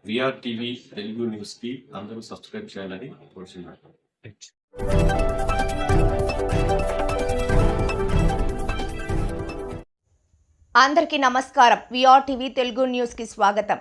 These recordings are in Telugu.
విఆర్ టీవీ తెలుగు న్యూస్ కి అందరూ సబ్స్క్రైబ్ చేయాలని కోరుచున్నాను. అందరికీ నమస్కారం. విఆర్ టీవీ తెలుగు న్యూస్ కి స్వాగతం.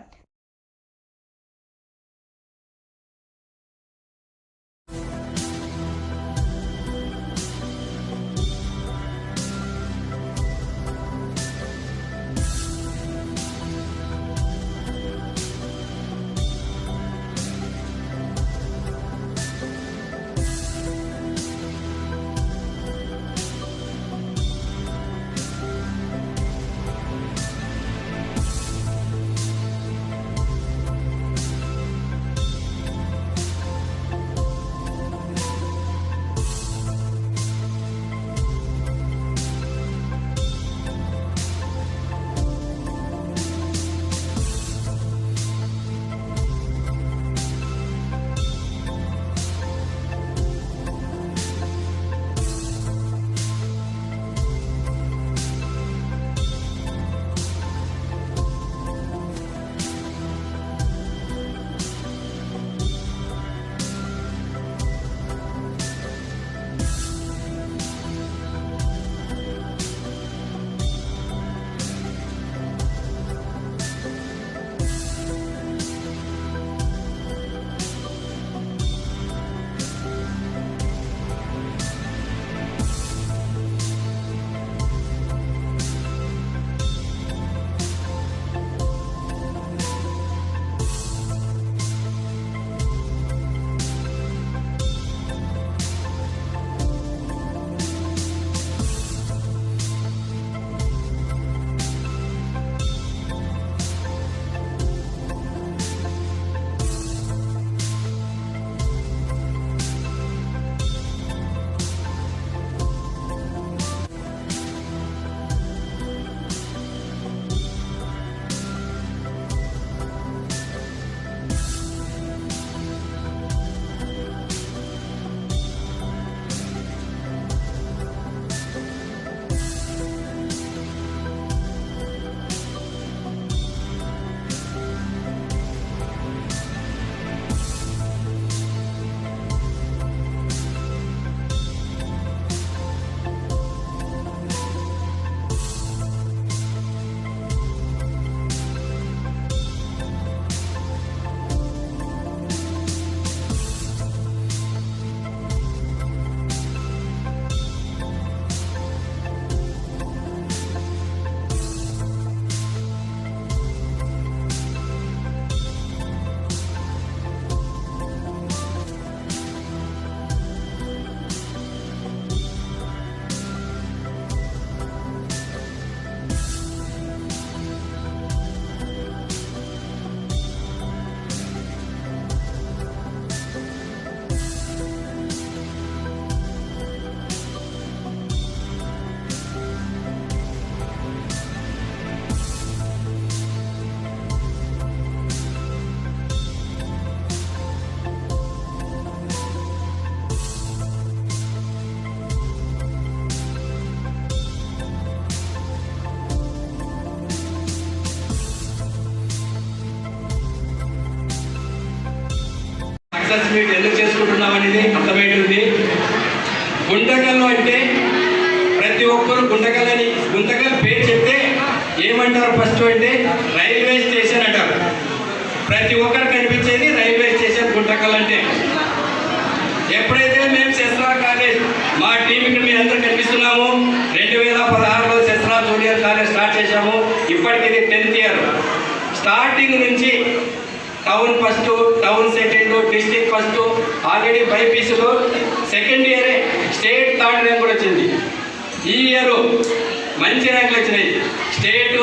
సక్సెస్ మీట్ ఎందుకు చేసుకుంటున్నాం అనేది అర్థమైంది. గుంతకల్ అంటే ప్రతి ఒక్కరు గుంతకల్ పేరు చెప్తే ఏమంటారు? ఫస్ట్ అంటే రైల్వే స్టేషన్ అంటారు. ప్రతి ఒక్కరు కనిపించేది రైల్వే స్టేషన్ గుంతకల్ అంటే. ఎప్పుడైతే మేము శస్త్రా కాలేజ్ మా టీం ఇక్కడ మీ అందరూ కనిపిస్తున్నాము, 2016లో శస్త్రా జూనియర్ కాలేజ్ స్టార్ట్ చేశాము. ఇప్పటికి ఇది 10th ఇయర్. స్టార్టింగ్ నుంచి town first, town second, district first, already బైపీసీలో సెకండ్ ఇయరే స్టేట్ థర్డ్ ర్యాంక్ కూడా వచ్చింది. ఈ ఇయర్ మంచి ర్యాంకులు వచ్చినాయి. State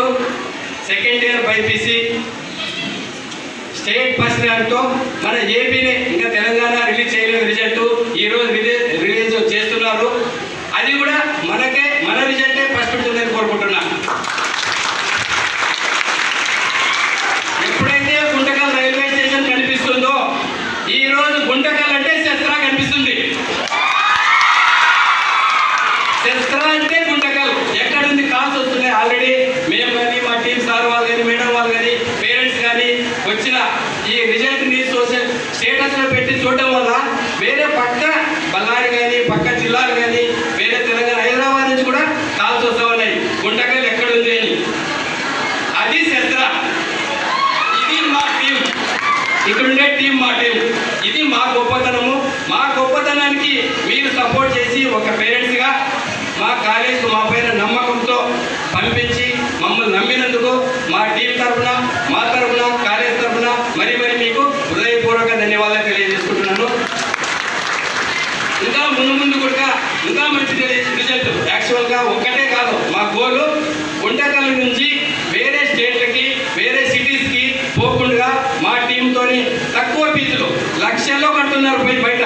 second year BiPC state first ర్యాంక్తో మన ఏపీనే, ఇంకా తెలంగాణ రిలీజ్ చేయలేదు రిజల్ట్. ఈరోజు రిలీజ్ చేస్తున్నారు. అది కూడా మన రిజల్టే ఫస్ట్ ఉంటుందని కోరుకుంటున్నా. ఎప్పుడైతే గుంటకల్ రైల్వే స్టేషన్ కనిపిస్తుందో ఈ రోజు గుంటకల్ అంటే శస్త్రా కనిపిస్తుంది. శస్త్రా అంటే గుంటకల్. ఎక్కడుంది కాల్స్ వస్తున్నాయి ఆల్రెడీ. మేము కానీ మా టీం సార్ వాళ్ళు కానీ మేడం వాళ్ళు కానీ పేరెంట్స్ కానీ వచ్చిన ఈ రిజల్ట్ని సోషల్ స్టేటస్లో పెట్టి చూడడం వల్ల వేరే పక్క బళ్ళారి కానీ పక్క జిల్లాలు కానీ వేరే తెలంగాణ హైదరాబాద్ నుంచి కూడా కాల్స్ వస్తూ ఉన్నాయి గుంటకల్ ఎక్కడుంది అని. అది శస్త్ర, ఇది మా టీం, ఇక్కడుండే టీం మా టీం. ఇది మా గొప్పతనము. మా గొప్పతనానికి మీరు సపోర్ట్ చేసి ఒక పేరెంట్స్గా మా కాలేజ్కు మా పైన నమ్మకంతో పంపించి మమ్మల్ని నమ్మినందుకు మా టీం తరఫున, మా తరఫున, కాలేజ్ తరఫున మరి మీకు హృదయపూర్వక ధన్యవాదాలు తెలియజేసుకుంటున్నాను. ఇంకా ముందు కూడా ఇంకా మంచి రిజల్ట్. యాక్చువల్గా ఒక్కటే కాదు మా గోలు, గుంటకల్ నుంచి వేరే స్టేట్లకి వేరే సిటీస్కి పోకుండా మా టీంతో తక్కువ ఫీజులు, లక్షల్లో కడుతున్నారు బయట,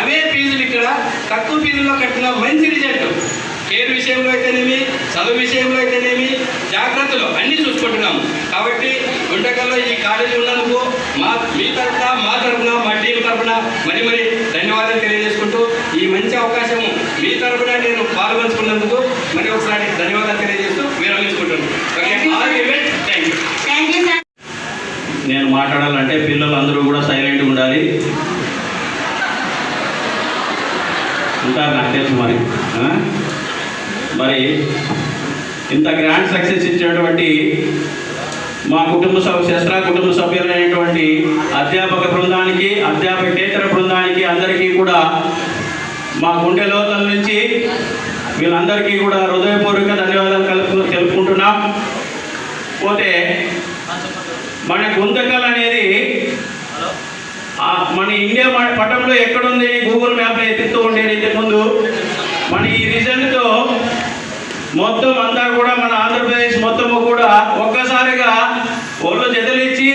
అవే ఫీజులు ఇక్కడ తక్కువ ఫీజుల్లో కట్టిన మంచి రిజల్ట్. కేర్ విషయంలో అయితేనేమి, చదువు విషయంలో అయితేనేమి, జాగ్రత్తలు అన్నీ చూసుకుంటున్నాము. కాబట్టి గుంటకల్లో ఈ కాలేజీ ఉన్నందుకు మీ తరఫున, మా తరఫున, మా టీం తరఫున మరి ధన్యవాదాలు తెలియజేసుకుంటూ ఈ మంచి అవకాశము మీ తరఫున నేను పాల్గొంచుకున్నందుకు మరి ఒకసారి ధన్యవాదాలు తెలియజేస్తూ విరమించుకుంటున్నాను. Okay, all the best. Thank you. నేను మాట్లాడాలంటే పిల్లలందరూ కూడా సైలెంట్గా ఉండాలి. ఉంటారు నాకు తెలుసు. మరి ఇంత గ్రాండ్ సక్సెస్ ఇచ్చినటువంటి మా శస్త్ర కుటుంబ సభ్యులైనటువంటి అధ్యాపక బృందానికి, అధ్యాపకేతర బృందానికి అందరికీ కూడా మా గుండె లోతల నుంచి వీళ్ళందరికీ కూడా హృదయపూర్వక ధన్యవాదాలు తెలుపుకుంటున్నాం. పోతే మన గుంతకల్ అనేది మన ఇండియా పటంలో ఎక్కడుంది గూగుల్ మ్యాప్లో ఎత్తుతూ ఉండేది ఇంతకుముందు. మన ఈ రిజల్ట్తో మొత్తం అంతా కూడా మన ఆంధ్రప్రదేశ్ మొత్తము కూడా ఒక్కసారిగా ఒళ్ళు జతలిచ్చి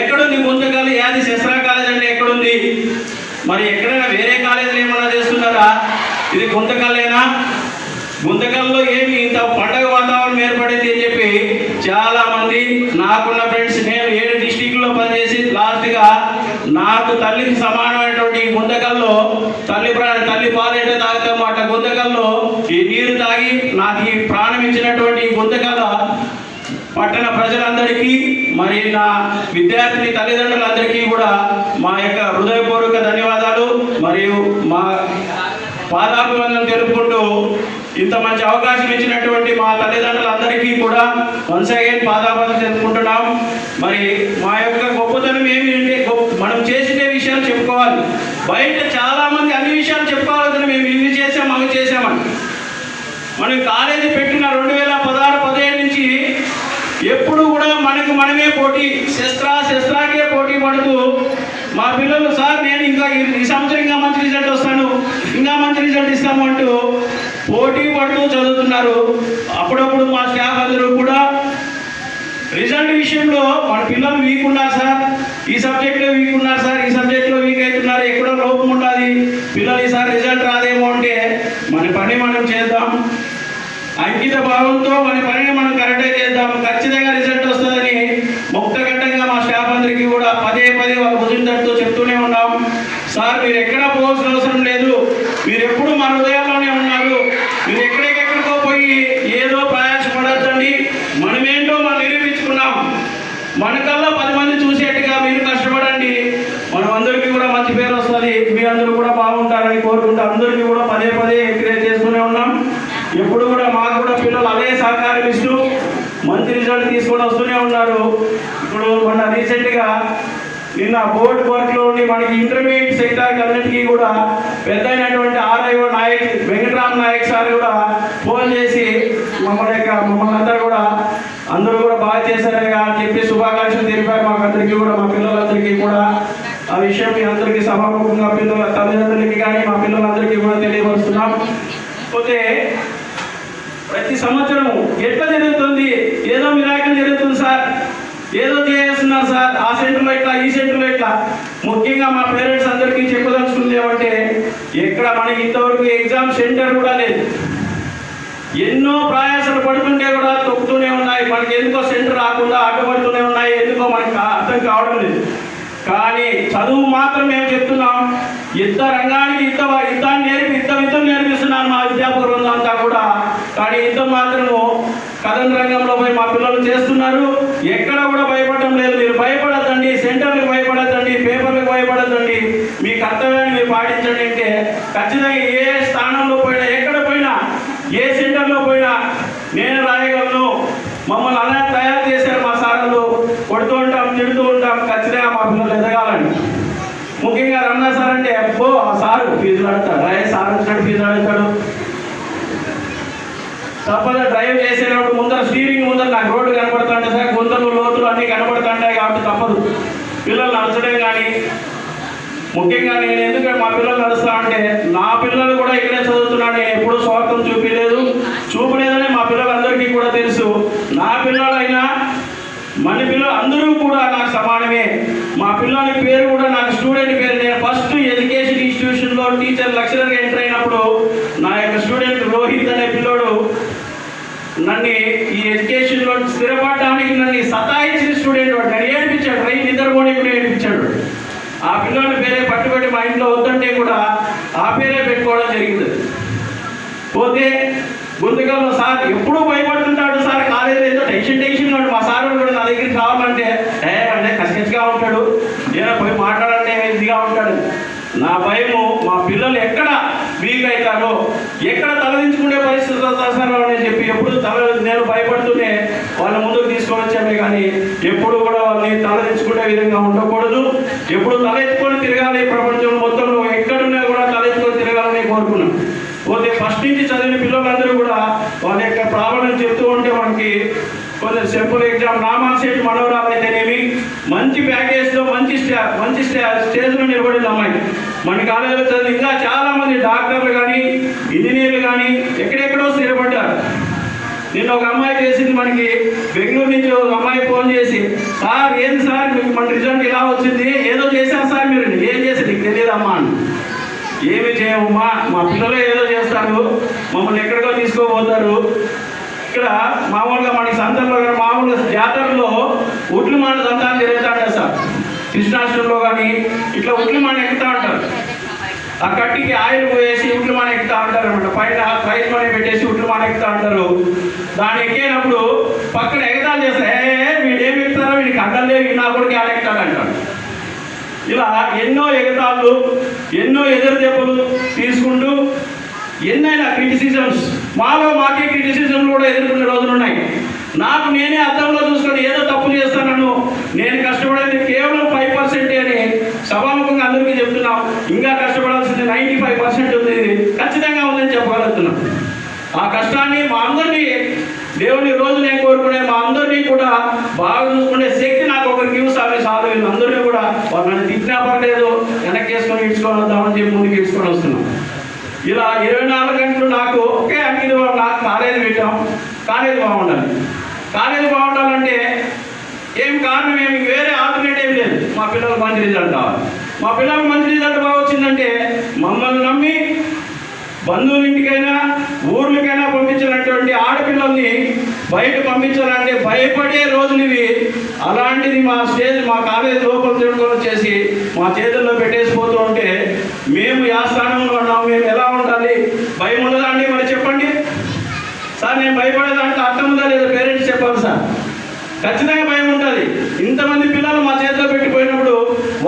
ఎక్కడుంది గుంతకల్, యాది శస్త్ర కాలేజ్ అంటే ఎక్కడుంది, మరి ఎక్కడైనా వేరే కాలేజీలు ఏమన్నా చేస్తున్నారా, ఇది గుంతకల్లేనా, గుంతకల్లో ఏమి ఇంత పండగ వాతావరణం ఏర్పడింది అని చెప్పి చాలామంది నాకున్న ఫ్రెండ్స్, నేను 7 డిస్టిక్లో పనిచేసి లాస్ట్గా నాకు తల్లికి సమానమైనటువంటి గుంతకల్లో తల్లి పాలేట తాగుతాము అట్లా గుంతకల్లో ఈ నీరు తాగి నాకు ఈ ప్రాణం ఇచ్చినటువంటి గుంతకల్ల పట్టణ ప్రజలందరికీ మరి నా విద్యార్థిని తల్లిదండ్రులందరికీ కూడా మా యొక్క హృదయపూర్వక ధన్యవాదాలు మరియు మా పాదాభివందనం తెలుపుకుంటూ ఇంత మంచి అవకాశం ఇచ్చినటువంటి మా తల్లిదండ్రులందరికీ కూడా వన్స్ అగైన్ పాదాభివందనం తెలుపుకుంటున్నాం. మరి మా యొక్క గొప్పతనం ఏమి అంటే మనం చేసిన విషయాలు చెప్పుకోవాలి. బయట చాలామంది అన్ని విషయాలు చెప్పుకోవాలి, మేము ఇవి చేసాం అవి చేసామని. మనం కాలేజీ పెట్టిన 2016-17 నుంచి ఎప్పుడు కూడా మనమే పోటీ, శస్త్రాకే పోటీ పడుతూ మా పిల్లలు సార్ నేను ఇంకా ఈ సంవత్సరం ఇంకా మంచి రిజల్ట్ వస్తాను, ఇంకా మంచి రిజల్ట్ ఇస్తాము అంటూ పోటీ పడుతూ చదువుతున్నారు. అప్పుడప్పుడు మా స్టాఫ్ అందరూ కూడా రిజల్ట్ విషయంలో మన పిల్లలు వీక్ ఉన్నారు సార్, ఈ సబ్జెక్ట్లో వీక్ ఉన్నారు సార్, ఈ సబ్జెక్ట్లో వీక్ అవుతున్నారు, ఎక్కడో లోపం ఉండాలి, పిల్లలు ఈసారి రిజల్ట్ రాదేమో అంటే మన పని మనం చేద్దాం, అంకిత భావంతో మన పనిని మనం కరెక్ట్గా చేద్దాం, ఖచ్చితంగా రిజల్ట్ వస్తుందని ముక్తగడ్డంగా మా స్టాఫ్ అందరికీ కూడా పదే వాళ్ళ భుజించడంతో చెప్తూనే ఉన్నాం. సార్ మీరు ఎక్కడా పోవాల్సిన అవసరం లేదు, మీరు ఎప్పుడు మన హృదయాల్లోనే ఉన్నారు, మీరు ఎక్కడికెక్కడికో పోయి ఏదో ప్రయాసపడద్దండి, మనమేంటో మనం నిరూపించుకున్నాం, మనకల్లా 10 మంది చూసేట్టుగా మీరు కష్టపడండి, మనం అందరికీ కూడా మంచి పేరు వస్తుంది, మీ అందరూ కూడా బాగుంటారని కోరుకుంటూ అందరికీ కూడా పదే ఎంకరేజ్ చేస్తూనే ఉన్నాం. ఎప్పుడు కూడా మాకు కూడా పిల్లలు అదే సహకారం ఇస్తూ మంచి రిజల్ట్ తీసుకొని వస్తూనే ఉన్నారు. ఇప్పుడు మన రీసెంట్గా నిన్న బోర్డు వర్క్లో ఉండి మనకి ఇంటర్మీడియట్ సెక్టార్కి అన్నింటికీ కూడా పెద్ద అయినటువంటి ఆర్ఐఓ నాయక్ వెంకటరామ్ నాయక్ సార్ కూడా ఫోన్ చేసి మమ్మల్ని అందరూ కూడా అందరూ కూడా బాగా చేశారని చెప్పి శుభాకాంక్షలు తెలిపారు మాకందరికీ కూడా, మా పిల్లలందరికీ కూడా. ఆ విషయం మీ అందరికీ సభాముఖంగా పిల్లల తల్లిదండ్రులకి కానీ మా పిల్లలందరికీ కూడా తెలియపరుస్తున్నాం. పోతే ప్రతి సంవత్సరము ఎట్లా జరుగుతుంది, ఏదో మిరాకిల్ జరుగుతుంది సార్, ఏదో చేస్తున్నారు సార్, ఆ సెంటర్లో ఇట్లా, ఈ సెంటర్లో ఇట్లా. ముఖ్యంగా మా పేరెంట్స్ అందరికీ చెప్పదలుచుకుంది ఏమంటే ఎక్కడ మనకి ఇంతవరకు ఎగ్జామ్ సెంటర్ కూడా లేదు. ఎన్నో ప్రయాసాలు పడుతుంటే కూడా తొక్కుతూనే ఉన్నాయి, మనకి ఎందుకో సెంటర్ రాకుండా అడ్డుపడుతూనే ఉన్నాయి, ఎందుకో మనకి అర్థం కావడం లేదు. కానీ చదువు మాత్రం మేము చెప్తున్నాం, యుద్ధ రంగానికి యుద్ధం నేర్పిస్తున్నాను మా విద్యాపక బృందం అంతా కూడా. కానీ యుద్ధం మాత్రము కథన రంగంలో పోయి మా పిల్లలు చేస్తున్నారు, ఎక్కడ కూడా భయపడటం లేదు. మీరు భయపడద్దండి, సెంటర్లు భయపడద్దండి, మీ కర్తవ్యాన్ని మీరు పాటించండి అంటే ఖచ్చితంగా ఏ స్థానంలో పోయినా, ఎక్కడ పోయినా, ఏ సెంటర్లో పోయినా నేను రాయగలను. మమ్మల్ని అలా తయారు చేశారు మా సార్లు. కొడుతూ ఉంటాం, తిడుతూ ఉంటాం, ఖచ్చితంగా మా పిల్లలు ఎదగాలని. ముఖ్యంగా రమణ సార్ అంటే అబ్బో ఆ సారు ఫీజులు అడుగుతాడు, సార్ వచ్చినట్టు ఫీజులు అడుగుతాడు. తప్పదు డ్రైవ్ చేసేటప్పుడు ముందర స్టీరింగ్ ముందర నాకు రోడ్డు కనపడుతుంటే సార్, గుంతలు లోతులు అన్నీ కనపడుతుంటాయి కాబట్టి తప్పదు. పిల్లలు నడచడం కానీ, ముఖ్యంగా నేను ఎందుకంటే మా పిల్లలు నడుస్తా అంటే నా పిల్లలు కూడా ఇక్కడే చదువుతున్నాను. నేను ఎప్పుడూ స్వార్థం చూపలేదని మా పిల్లలందరికీ కూడా తెలుసు. నా పిల్లలైనా మన పిల్లలు అందరూ కూడా నాకు సమానమే. మా పిల్లల పేరు కూడా నాకు స్టూడెంట్ పేరు. నేను ఫస్ట్ ఎడ్యుకేషన్ ఇన్స్టిట్యూషన్లో టీచర్ లెక్చరర్గా ఎంటర్ అయినప్పుడు నా యొక్క స్టూడెంట్ రోహిత్ అనే పిల్లోడు నన్ను ఈ ఎడ్యుకేషన్లో స్థిరపడడానికి నన్ను సతాయించిన స్టూడెంట్ వాడు. నన్ను ఏడిపించాడు, నిద్రపోని కూడా ఏడిపించాడు. ఆ పిల్లోని పేరే పట్టుబడి మా ఇంట్లో వద్దంటే కూడా ఆ పేరే పెట్టుకోవడం జరిగింది. పోతే గుంతకల్లో సార్ ఎప్పుడూ భయపడుతుంటాడు సార్, కాలేజీలో ఏదో టెన్షన్ ఉన్నాడు. మా సార్ కూడా నా దగ్గరికి రావాలంటే అంటే కసికసిగా ఉంటాడు, ఏదో పోయి మాట్లాడాలంటే ఇదిగా ఉంటాడు. నా భయము మా పిల్లలు ఎక్కడ వీక్ అవుతారో, ఎక్కడ తలదించుకునే పరిస్థితి వస్తారో అని చెప్పి ఎప్పుడు నేను భయపడుతూనే వాళ్ళ ముందుకు తీసుకొని వచ్చామే. కానీ ఎప్పుడు కూడా వాళ్ళని తలదించుకునే విధంగా ఉండకూడదు. ఎప్పుడు తలెత్తుకొని తిరగాలి. ప్రపంచం మొత్తంలో ఎక్కడున్నా కూడా తలెత్తుకొని తిరగాలని కోరుకున్నాం. పోతే ఫస్ట్ నుంచి చదివిన పిల్లలందరూ కూడా వాళ్ళ యొక్క ప్రాబ్లం చెప్తూ ఉంటే మనకి కొంచెం సింపుల్ ఎగ్జామ్ నామాల్ సెట్ మనోరాలు అయితేనేమి మంచి ప్యాకేజ్లో మంచి స్టేజ్లో నిలబడింది అమ్మాయి. మన కాలేజీలో చదివి ఇంకా చాలామంది డాక్టర్లు కానీ, ఇంజనీర్లు కానీ ఎక్కడెక్కడో స్థిరపడ్డారు. నిన్న ఒక అమ్మాయి చేసింది, మనకి బెంగళూరు నుంచి ఒక అమ్మాయి ఫోన్ చేసి, సార్ ఏంది సార్ మీకు మన రిజల్ట్ ఇలా వచ్చింది, ఏదో చేశారు సార్ మీరు, ఏం చేసి నీకు తెలియదమ్మా అని. ఏమి చేయమమ్మా, మా పిల్లలు ఏదో చేస్తారు, మమ్మల్ని ఎక్కడికో తీసుకోబోతారు. ఇక్కడ మామూలుగా మనకి సంతల్లో మామూలుగా జాతరలో ఉట్లు మాన సంతానం జరుగుతూ ఉంటాయి సార్. కృష్ణాష్టంలో కానీ ఇట్లా ఉట్లు మాన ఎక్కుతూ ఉంటారు. ఆ కట్టికి ఆయిల్ వేసి ఉట్లు మాన ఎక్కుతూ ఉంటారు అనమాట. పైన ప్రైజ్ మనీ పెట్టేసి ఉట్లు మాన ఎక్కుతూ ఉంటారు. దాన్ని ఎక్కేటప్పుడు పక్కన ఎగతాలు చేస్తారు, వీడేమి ఎక్కుతారో వీడికి అడ్డలేవి, నా కొడుకు ఆడ ఎక్కుతాడు అంటాడు. ఇలా ఎన్నో ఎగతాళ్ళు, ఎన్నో ఎదురు దెబ్బలు తీసుకుంటూ ఎన్నైనా క్రిటిసిజమ్స్, మాకే క్రిటిసిజంలు కూడా ఎదుర్కొనే రోజులు ఉన్నాయి. నాకు నేనే అర్థంలో చూసుకొని ఏదో తప్పు చేస్తానను, నేను కష్టపడేది కేవలం 5% అని సభాముఖంగా అందరికీ చెప్తున్నాం. ఇంకా కష్టపడాల్సింది 95% ఉంది, ఖచ్చితంగా ఉందని చెప్పగలుగుతున్నాం. ఆ కష్టాన్ని మా అందరినీ దేవుని రోజు నేను కోరుకునే మా అందరినీ కూడా బాగా చూసుకునే శక్తి నాకు ఒకరికి సాధు అందరినీ కూడా వాళ్ళని తిట్టినా పర్లేదు, వెనక్కి వేసుకొని ఇడ్చుకొని వద్దామని చెప్పి ముందుకు ఇడ్చుకొని వస్తున్నాం. ఇలా 24 గంటలు నాకు ఒకే అంకిత నాకు కాలేజీ పెట్టాం. కాలేజీ బాగుండాలంటే ఏం కారణం, ఏమి వేరే ఆల్టర్నేటివ్ లేదు. మా పిల్లలకు మంచి రిజల్ట్ కావాలి. మా పిల్లలకు మంచి రిజల్ట్ బాగా వచ్చిందంటే మమ్మల్ని నమ్మి బంధువుల ఇంటికైనా ఊర్లకైనా పంపించినటువంటి ఆడపిల్లల్ని బయట పంపించాలంటే భయపడే రోజులు ఇవి. అలాంటిది మా కాలేజీ లోపల తిరుగుకొని వచ్చేసి మా చేతుల్లో పెట్టేసిపోతూ ఉంటే మేము ఆ స్థానంలో ఉన్నాము. మేము ఎలా ఉండాలి? భయం ఉండదా అండి? మరి చెప్పండి సార్. నేను భయపడేదాంట్లో అర్థం ఉందా లేదా? పేరెంట్స్ చెప్పాలి సార్. ఖచ్చితంగా భయం ఉంటుంది. ఇంతమంది పిల్లలు మా చేతిలో పెట్టిపోయినప్పుడు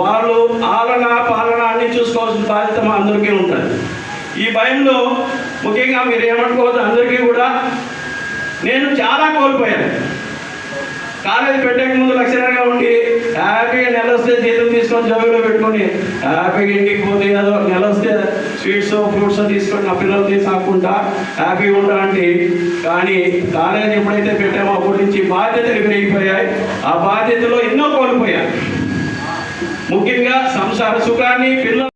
వాళ్ళు ఆలన పాలన అన్నీ చూసుకోవాల్సిన బాధ్యత మా అందరికీ ఉంటుంది. ఈ భయంలో ముఖ్యంగా మీరు ఏమనుకోవద్దు, అందరికీ కూడా నేను చాలా కోల్పోయాను. కాలేజీ పెట్టక ముందు లెక్చరర్గా ఉండి హ్యాపీగా నెల వస్తే జీతం తీసుకొని జోబులో పెట్టుకొని హ్యాపీగా ఇంటికి పోతే ఏదో నెల వస్తే స్వీట్స్ ఫ్రూట్స్ తీసుకొని నా పిల్లలు తీసుకుంటా హ్యాపీగా ఉంటానంటే, కానీ కాలేజీ ఎప్పుడైతే పెట్టామో అప్పటి నుంచి బాధ్యతలు పెరిగిపోయాయి. ఆ బాధ్యతలో ఎన్నో కోల్పోయాయి. ముఖ్యంగా సంసార సుఖాన్ని, పిల్లలు